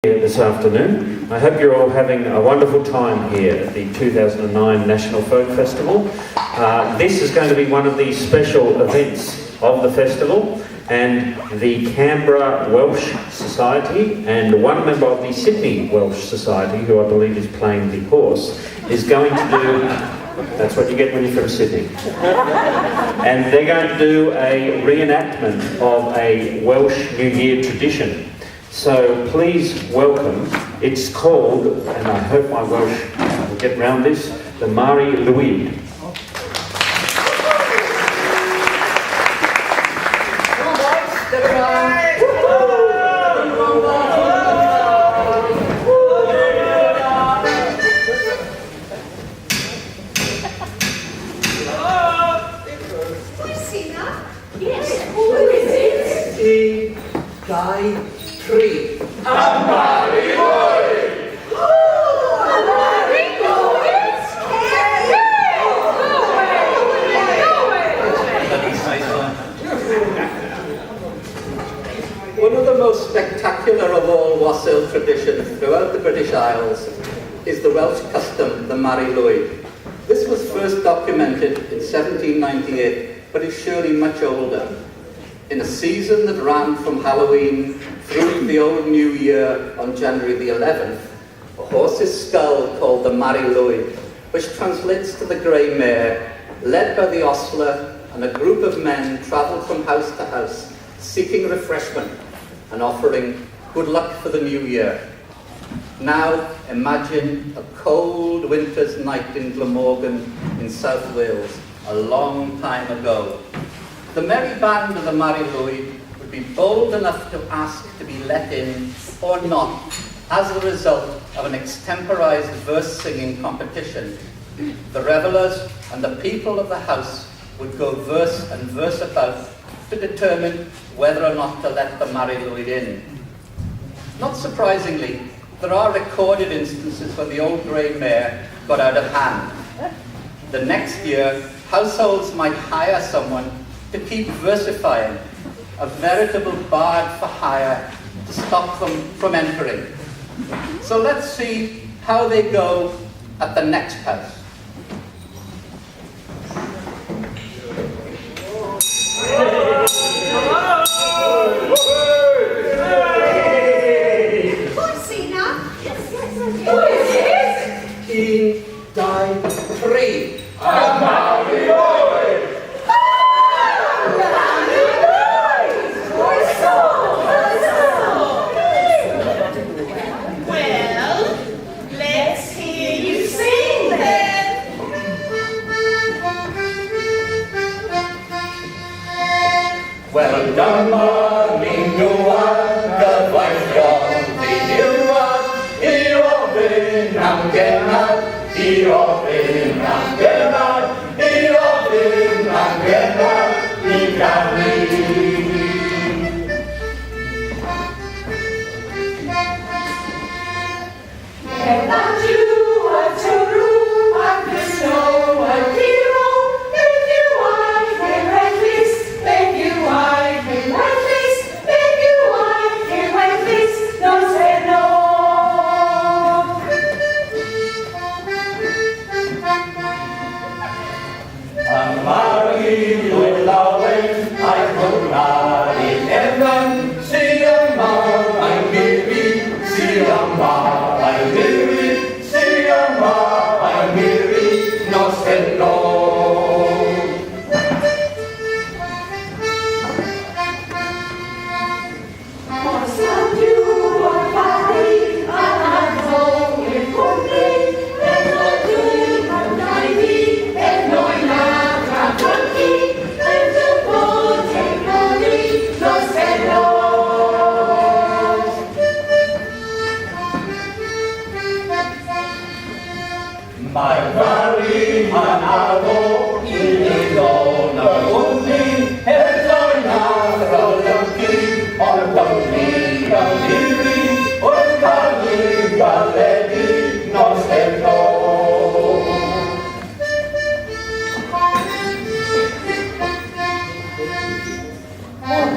Here this afternoon. I hope you're all having a wonderful time here at the 2009 National Folk Festival. This is going to be one of the special events of the festival, and the Canberra Welsh Society and one member of the Sydney Welsh Society, who I believe is playing the horse, is going to do, that's what you get when you're from Sydney, and they're going to do a reenactment of a Welsh New Year tradition. So please welcome, it's called, and I hope my Welsh will get round this, the Mari Lwyd. One of the most spectacular of all wassail traditions throughout the British Isles is the Welsh custom, the Mari Lwyd. This was first documented in 1798, but is surely much older. In a season that ran from Halloween through the Old New Year on January the 11th, a horse's skull called the Mari Lwyd, which translates to the grey mare, led by the ostler, and a group of men travelled from house to house, seeking refreshment and offering good luck for the new year. Now imagine a cold winter's night in Glamorgan in South Wales, a long time ago. The merry band of the Mari Lwyd would be bold enough to ask to be let in or not as a result of an extemporised verse-singing competition. The revellers and the people of the house would go verse and verse about to determine whether or not to let the Mari Lwyd in. Not surprisingly, there are recorded instances when the old grey mare got out of hand. The next year, households might hire someone to keep versifying, a veritable bard for hire to stop them from entering. So let's see how they go at the next house. Well done, morning, gyfaith John, i ofyn am genad, i ofyn am genad, i ofyn am genad, i ganu.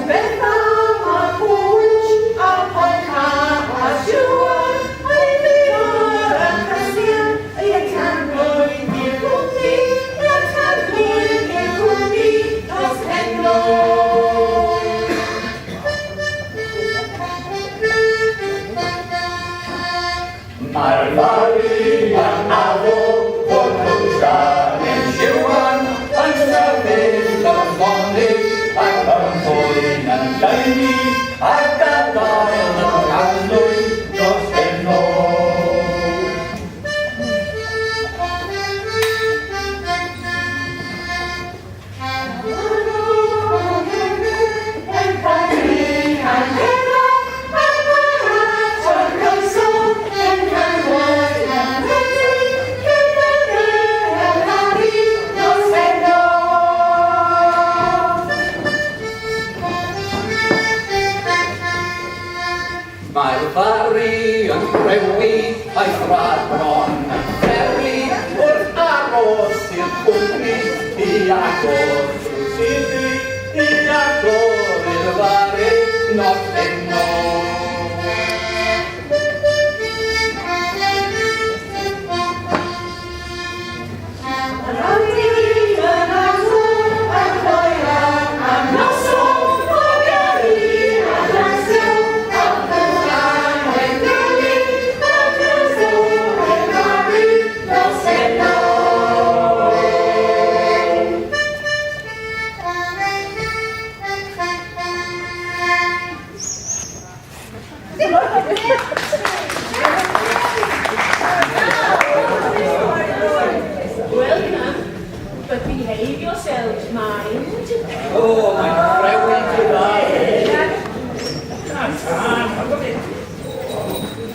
Beth, Mama, Punch, Apple, Car, Mae'r fari yn addo o'r cwmsian yn siwan yn sefyll yn ffonydd ac yn hwyn yn daini ac gadael yn canlwy dros heno. Mae'r fari yn crewi a'i thraed bron yn fferi wrth aros i'r cwmni i agor trwy syddi i agor i'r fari not heno.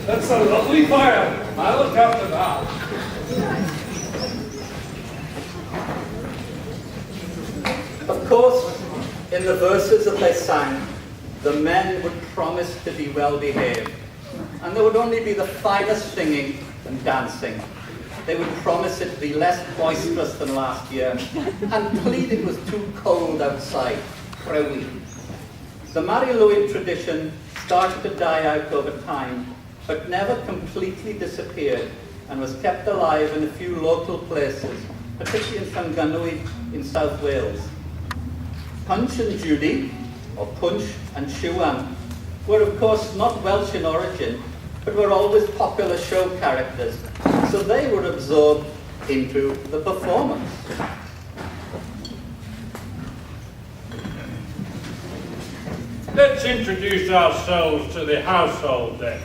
That's a lovely fire. I'll look after that. Of course, in the verses that they sang, the men would promise to be well behaved, and there would only be the finest singing and dancing. They would promise it to be less boisterous than last year, and plead it was too cold outside. Crewi. The Mari Lwyd tradition started to die out over time, but never completely disappeared, and was kept alive in a few local places, particularly in Llanganwy in South Wales. Punch and Judy, or Punch and Siwan, were of course not Welsh in origin, but were always popular show characters, so they were absorbed into the performance. Let's introduce ourselves to the household then.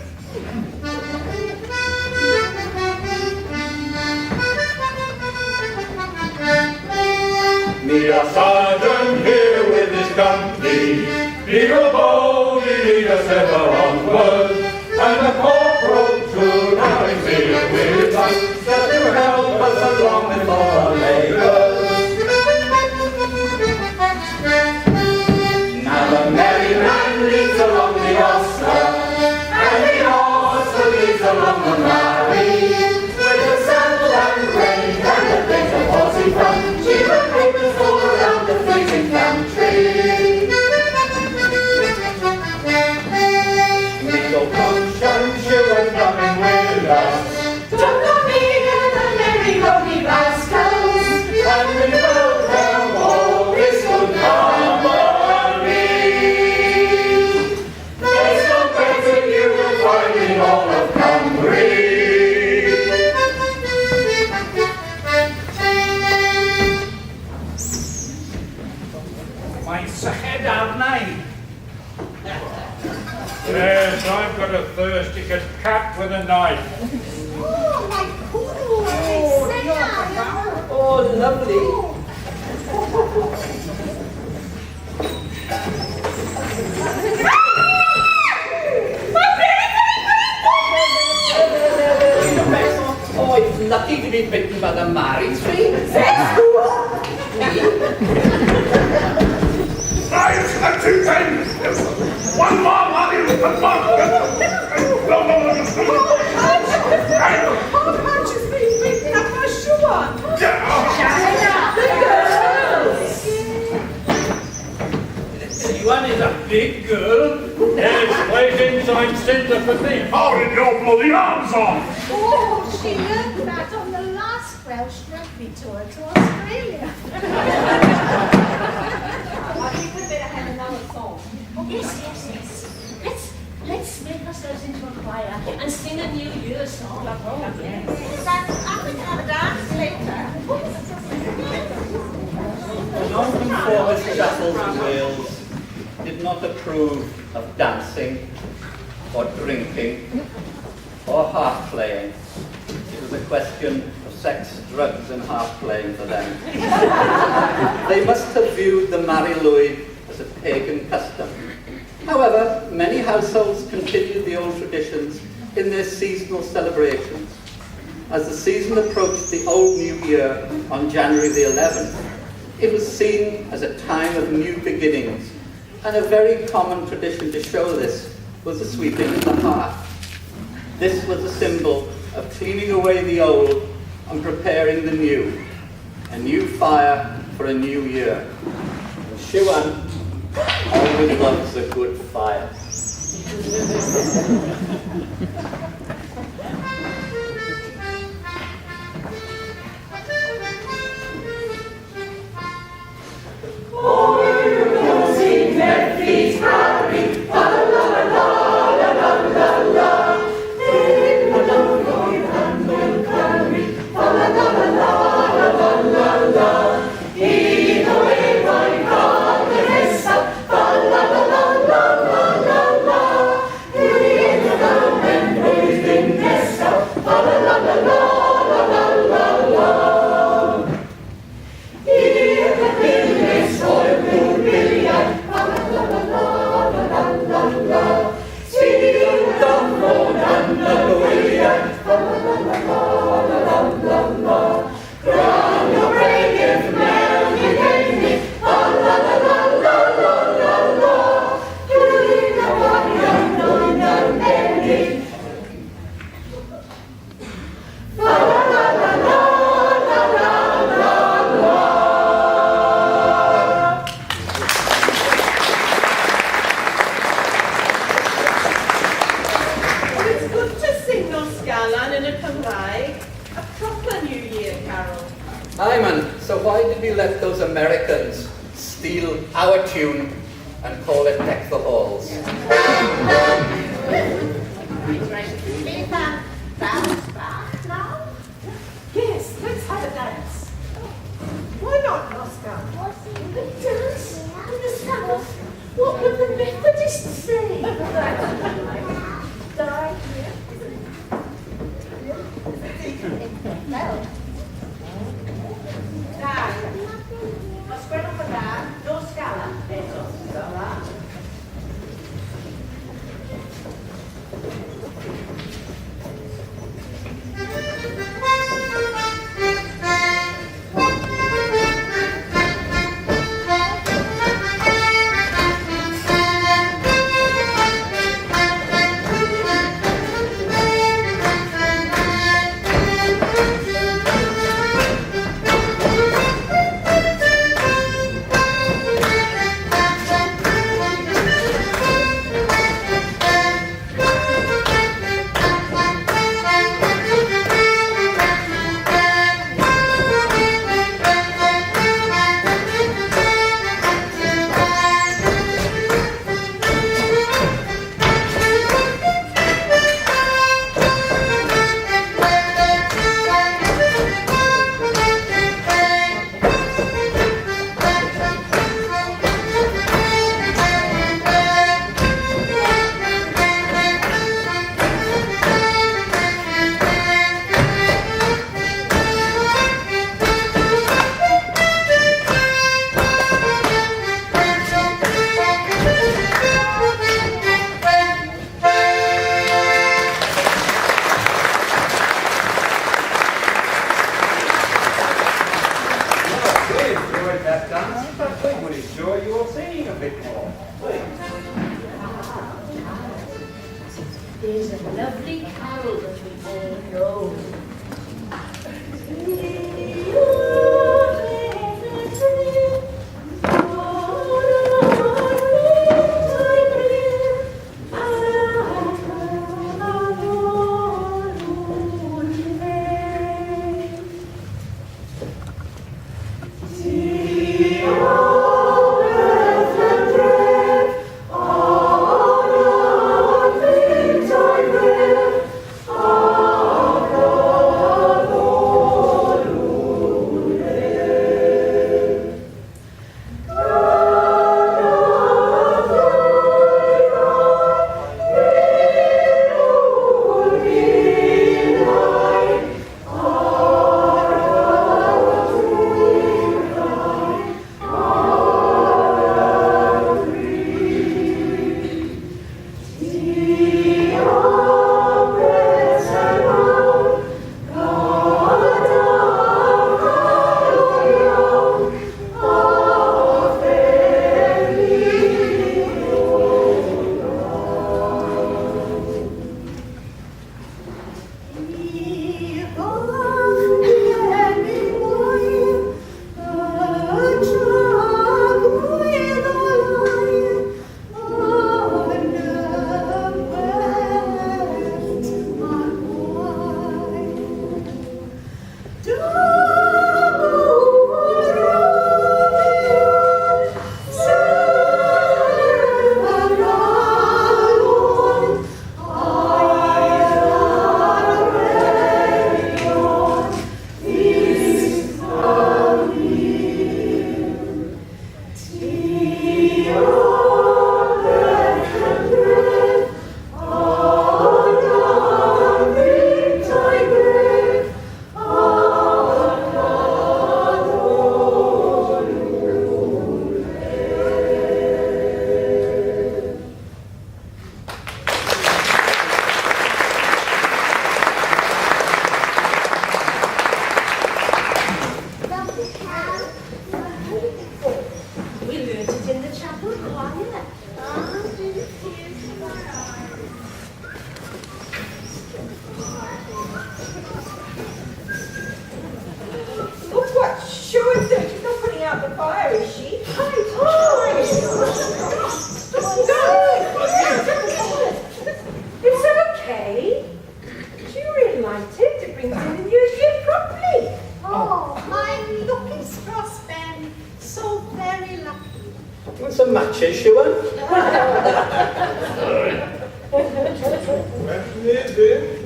Me a sergeant here with his company, need a bow, we need a sever onward, and a corporal to having here with us, that will help us along with our labours. Now the merry man leads along the Oscar, and the Oscar leads along the Mari, with a saddle and rein and a bit of horsey front, she will papers all around the freezing country. Little Punch and Siwan coming with us, don't come near the merry roly rascals, and we will tell all this good company. There's no better you will find in all of Cymru. My syched arnau. Yes, I've got a thirst you can cut with a knife. Oh, my cool. Oh, lovely. Oh, it's lucky to be bitten by the Mari tree. I've two things. One more money with the monk. Oh, Punch is being beaten up by Siwan. Shouting out the girls. Siwan is a big girl. Yes, plays inside centre for me. How did you blow the arms off? Oh, she learned that on the last Welsh rugby tour to Australia. I think we better have another song. Yes. Let's make ourselves into a choir and sing a New Year song. Yes. I'm going to have a dance later. The non-conformist chapels in Wales did not approve of dancing or drinking or harp playing. It was a question of sex, drugs and harp playing for them. They must have viewed the Mari Lwyd as a pagan custom. However, many households continued the old traditions in their seasonal celebrations. As the season approached the Old New Year on January the 11th, it was seen as a time of new beginnings, and a very common tradition to show this was the sweeping of the hearth. This was a symbol of cleaning away the old and preparing the new, a new fire for a new year. And Siwan always loves a good fire. So why did we let those Americans steal our tune and call it Deck the Halls? Bounce back now? Yes, let's have a dance. Why not, Oscar? A dance in the Sabbath? What would the Methodists say? Die here. No. Dai, ma spero per dare, non scala, adesso, là.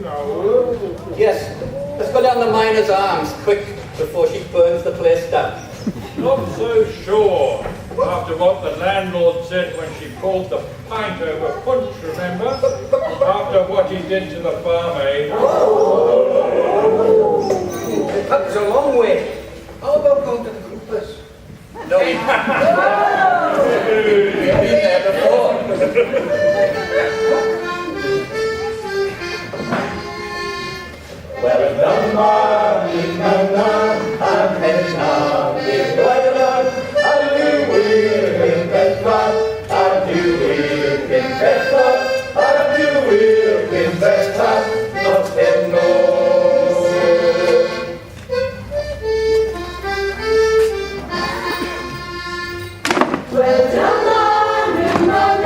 No. Yes, let's go down the Miner's Arms, quick, before she burns the place down. Not so sure. After what the landlord said when she poured the pint over punch, remember? After what he did to the barmaid. That was a long way. How about going to the Coopers? No. We've been there before. Well done, Martin, and Henna, is Lwyd, and Lwyd in Bedford, and Lwyd in Bedford, and Lwyd in Bedford, not him no. Well done, Martin, and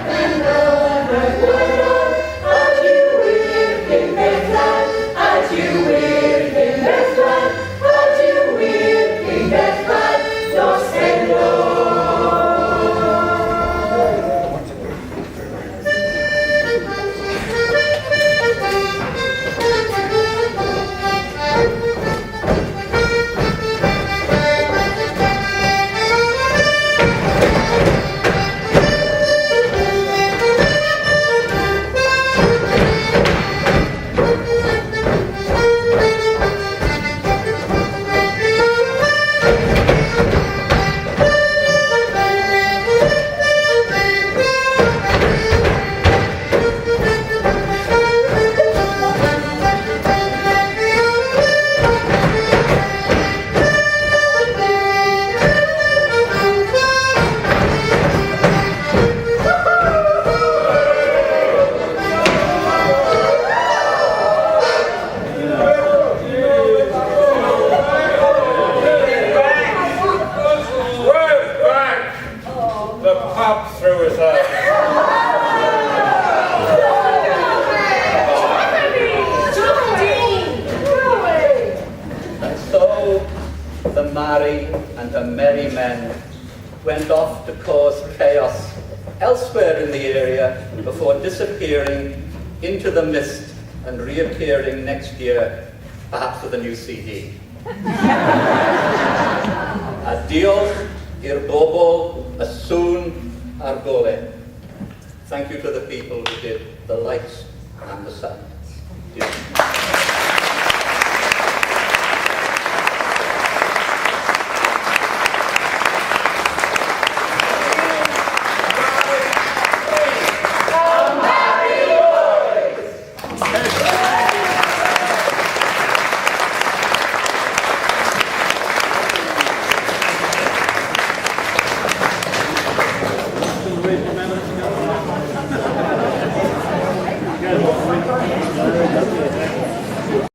Henna, and Lwyd, and Lwyd in Bedford, and Lwyd in Bedford, and Lwyd in Bedford, not him no. We're back! The pub threw us out. And so the merry and the merry men went off to cause chaos elsewhere in the area before disappearing into the mist and reappearing next year, perhaps with a new CD. Adios, ir bobl, asun, ar gole. Thank you to the people who did the lights and the sound. Good.